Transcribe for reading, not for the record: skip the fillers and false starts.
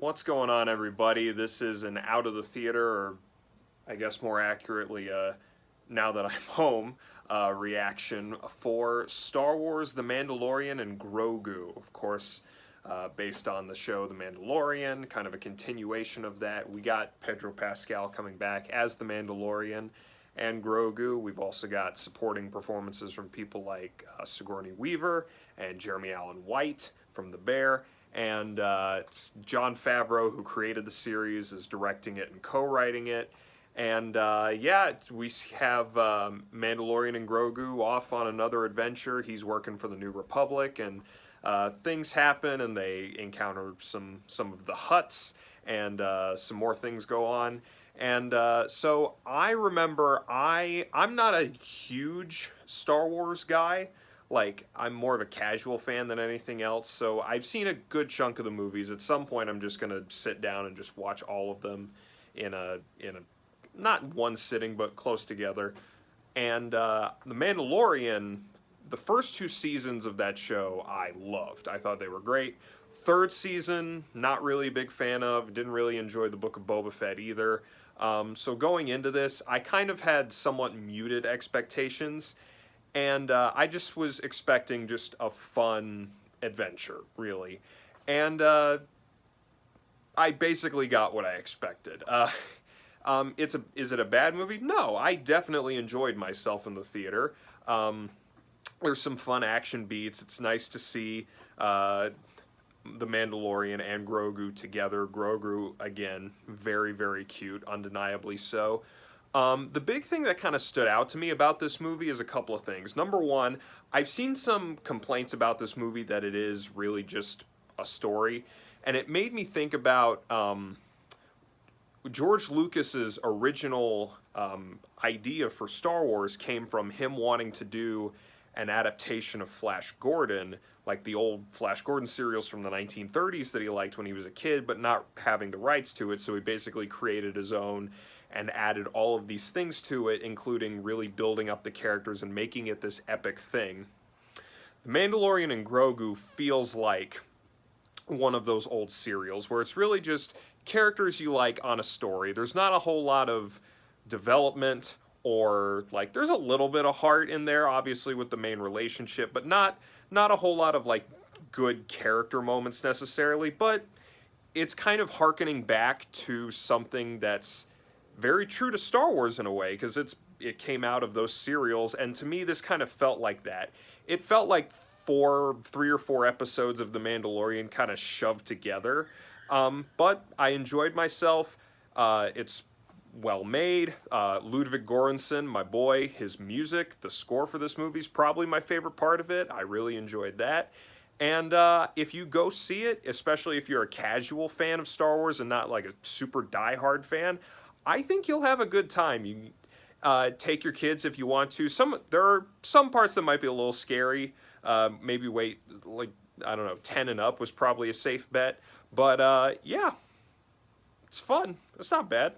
What's going on, everybody? This is an out of the theater, or I guess more accurately, now that I'm home, reaction for Star Wars: The Mandalorian and Grogu. Of course, based on the show The Mandalorian, kind of a continuation of that. We got Pedro Pascal coming back as the Mandalorian and Grogu. We've also got supporting performances from people like Sigourney Weaver and Jeremy Allen White from The Bear. And it's Jon Favreau, who created the series, is directing it and co-writing it. And yeah, we have Mandalorian and Grogu off on another adventure. He's working for the New Republic, and things happen, and they encounter some of the Hutts, and some more things go on. And so I remember I'm not a huge Star Wars guy. Like, I'm more of a casual fan than anything else, so I've seen a good chunk of the movies. At some point, I'm just gonna sit down and just watch all of them in a not one sitting, but close together. And The Mandalorian, the first two seasons of that show, I loved. I thought they were great. Third season, not really a big fan of. Didn't really enjoy the Book of Boba Fett either. So going into this, I kind of had somewhat muted expectations. And I just was expecting just a fun adventure, really. And I basically got what I expected. Is it a bad movie? No, I definitely enjoyed myself in the theater. There's some fun action beats. It's nice to see the Mandalorian and Grogu together. Grogu, again, very, very cute, undeniably so. The big thing that kind of stood out to me about this movie is a couple of things. Number one, I've seen some complaints about this movie that it is really just a story, and it made me think about George Lucas's original idea for Star Wars came from him wanting to do an adaptation of Flash Gordon, like the old Flash Gordon serials from the 1930s that he liked when he was a kid, but not having the rights to it, so he basically created his own and added all of these things to it, including really building up the characters and making it this epic thing. The Mandalorian and Grogu feels like one of those old serials where it's really just characters you like on a story. There's not a whole lot of development, or like there's a little bit of heart in there, obviously, with the main relationship, but not a whole lot of like good character moments necessarily. But it's kind of hearkening back to something that's very true to Star Wars in a way, because it came out of those serials, and to me this kind of felt like that. It felt like 3 or 4 episodes of The Mandalorian kind of shoved together, but I enjoyed myself. It's well made. Ludwig Göransson, my boy, his music, the score for this movie is probably my favorite part of it. I really enjoyed that. And if you go see it, especially if you're a casual fan of Star Wars and not like a super diehard fan, I think you'll have a good time. You take your kids if you want to. There are some parts that might be a little scary. Maybe wait, like, I don't know, 10 and up was probably a safe bet. But yeah, it's fun. It's not bad.